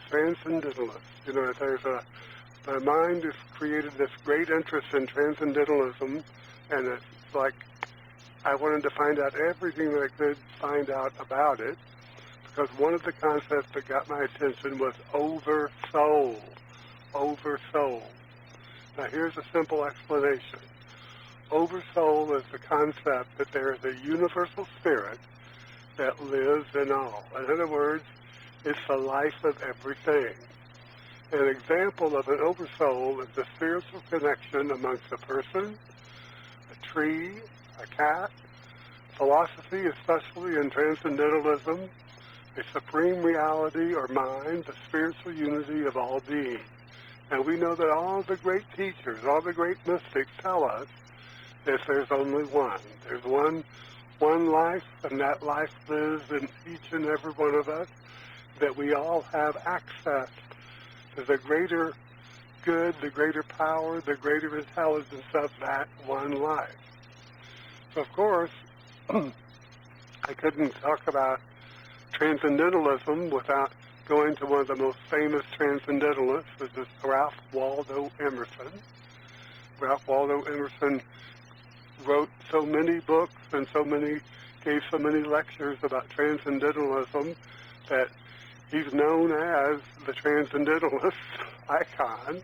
transcendentalists. You know, my mind has created this great interest in transcendentalism, and it's like I wanted to find out everything that I could find out about it, because one of the concepts that got my attention was Oversoul. Oversoul. Now here's a simple explanation. Oversoul is the concept that there is a universal spirit that lives in all. In other words, it's the life of everything. An example of an oversoul is the spiritual connection amongst a person, a tree, a cat, philosophy, especially in transcendentalism, a supreme reality or mind, the spiritual unity of all being. And we know that all the great teachers, all the great mystics tell us that there's only one. There's one life, and that life lives in each and every one of us, that we all have access to the greater good, the greater power, the greater intelligence of that one life. So, of course, I couldn't talk about transcendentalism without going to one of the most famous transcendentalists, which is Ralph Waldo Emerson. Ralph Waldo Emerson wrote so many books and gave so many lectures about transcendentalism that he's known as the transcendentalist icon.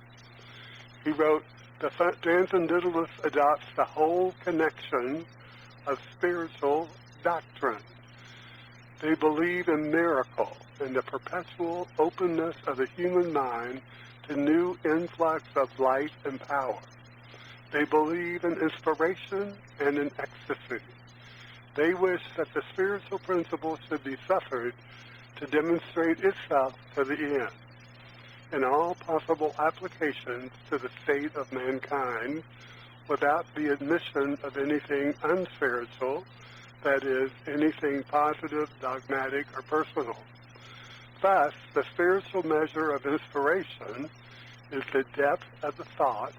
He wrote, "The transcendentalist adopts the whole connection of spiritual doctrine. They believe in miracle and the perpetual openness of the human mind to new influx of light and power. They believe in inspiration and in ecstasy. They wish that the spiritual principle should be suffered to demonstrate itself to the end, in all possible applications to the state of mankind, without the admission of anything unspiritual, that is, anything positive, dogmatic, or personal. Thus, the spiritual measure of inspiration is the depth of the thought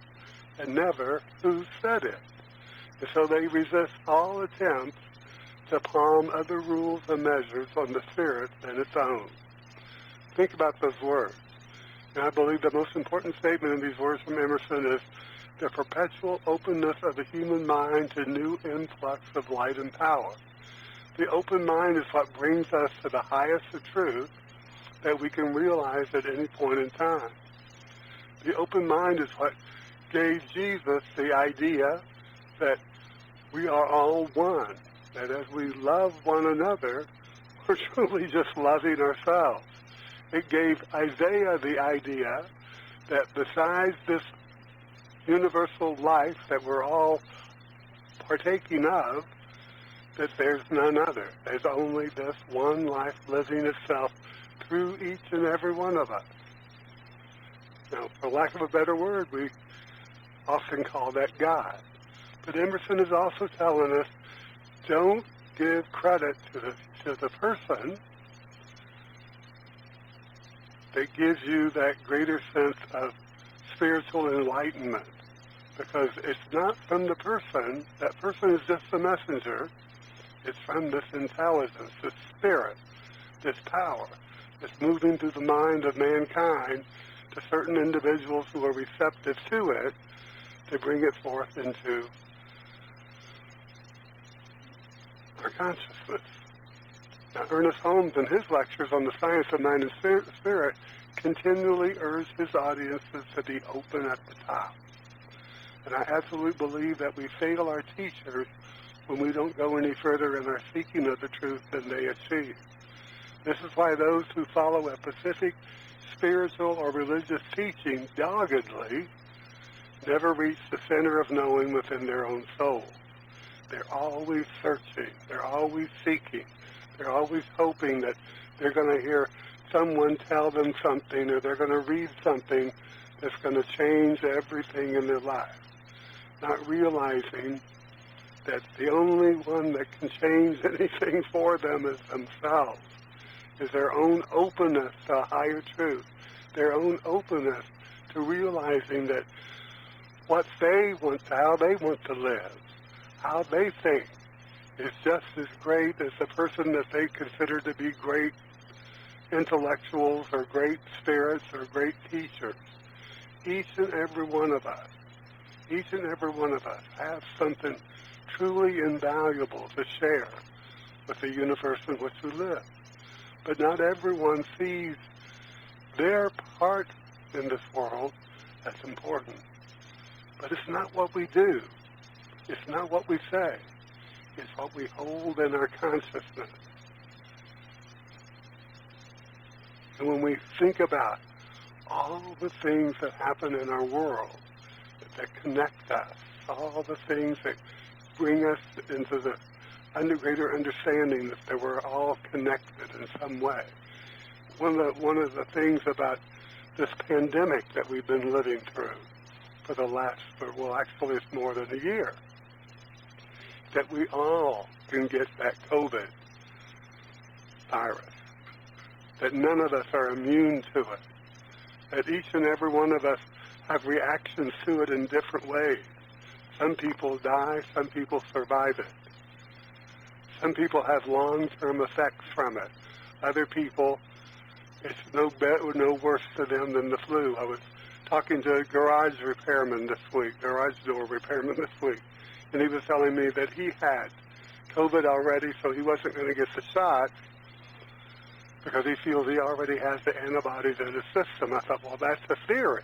and never who said it. And so they resist all attempts to palm other rules and measures on the spirit than its own." Think about those words. And I believe the most important statement in these words from Emerson is the perpetual openness of the human mind to new influx of light and power. The open mind is what brings us to the highest of truth that we can realize at any point in time. The open mind is what gave Jesus the idea that we are all one, that as we love one another, we're truly just loving ourselves. It gave Isaiah the idea that besides this universal life that we're all partaking of, that there's none other. There's only this one life living itself through each and every one of us. Now, for lack of a better word, we often call that God. But Emerson is also telling us, don't give credit to the person that gives you that greater sense of spiritual enlightenment, because it's not from the person. That person is just a messenger. It's from this intelligence, this spirit, this power that's moving through the mind of mankind to certain individuals who are receptive to it, to bring it forth into our consciousness. Now, Ernest Holmes, in his lectures on the science of mind and spirit, continually urged his audiences to be open at the top. And I absolutely believe that we fail our teachers when we don't go any further in our seeking of the truth than they achieve. This is why those who follow a specific spiritual or religious teaching doggedly never reach the center of knowing within their own soul. They're always searching. They're always seeking. They're always hoping that they're going to hear someone tell them something, or they're going to read something that's going to change everything in their life, not realizing that the only one that can change anything for them is themselves, is their own openness to a higher truth, their own openness to realizing that what they want, how they want to live, how they think, is just as great as the person that they consider to be great intellectuals or great spirits or great teachers. Each and every one of us have something truly invaluable to share with the universe in which we live. But not everyone sees their part in this world as important. But it's not what we do. It's not what we say. It's what we hold in our consciousness. And when we think about all the things that happen in our world that connect us, all the things that bring us into the greater understanding that we're all connected in some way. One of the things about this pandemic that we've been living through for the last, well, actually it's more than a year, that we all can get that COVID virus, that none of us are immune to it, that each and every one of us have reactions to it in different ways. Some people die, some people survive it. Some people have long-term effects from it. Other people, it's no worse to them than the flu. I was talking to a garage door repairman this week, and he was telling me that he had COVID already, so he wasn't going to get the shot because he feels he already has the antibodies in his system. I thought, well, that's a theory.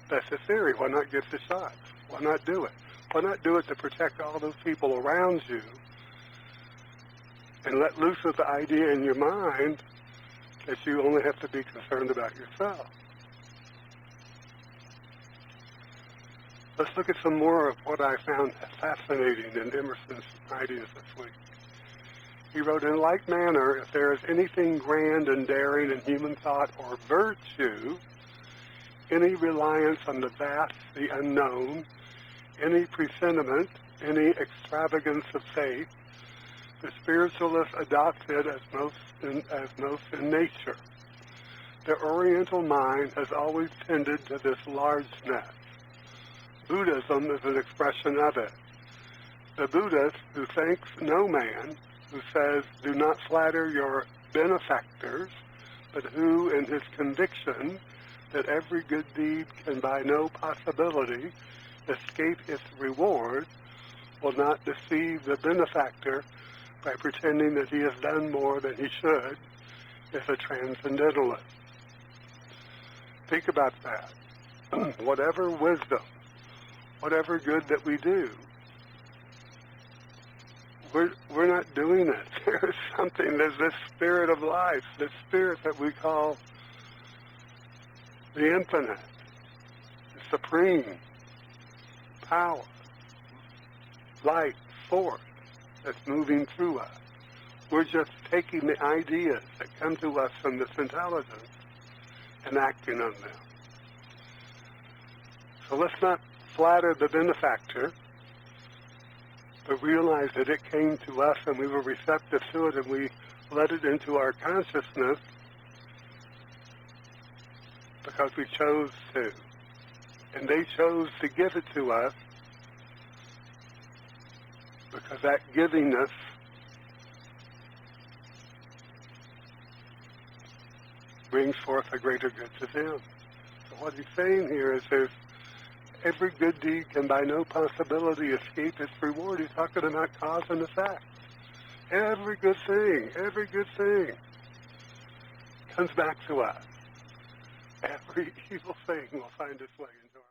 Why not get the shot? Why not do it? Why not do it to protect all those people around you and let loose with the idea in your mind that you only have to be concerned about yourself? Let's look at some more of what I found fascinating in Emerson's writings this week. He wrote, in like manner, if there is anything grand and daring in human thought or virtue, any reliance on the vast, the unknown, any presentiment, any extravagance of faith, the spiritualists adopt it as most in nature. The Oriental mind has always tended to this largeness. Buddhism is an expression of it. The Buddhist, who thanks no man, who says, do not flatter your benefactors, but who, in his conviction that every good deed can by no possibility escape its reward, will not deceive the benefactor by pretending that he has done more than he should, is a transcendentalist. Think about that. Whatever wisdom, whatever good that we do, we're not doing it. There's something, there's this spirit of life, this spirit that we call the infinite, the supreme power, light, force that's moving through us. We're just taking the ideas that come to us from this intelligence and acting on them. So let's not flatter the benefactor, but realize that it came to us and we were receptive to it and we let it into our consciousness because we chose to. And they chose to give it to us because that givingness brings forth a greater good to them. So what he's saying here is there's every good deed can by no possibility escape its reward. He's talking about cause and effect. Every good thing comes back to us. Every evil thing will find its way into our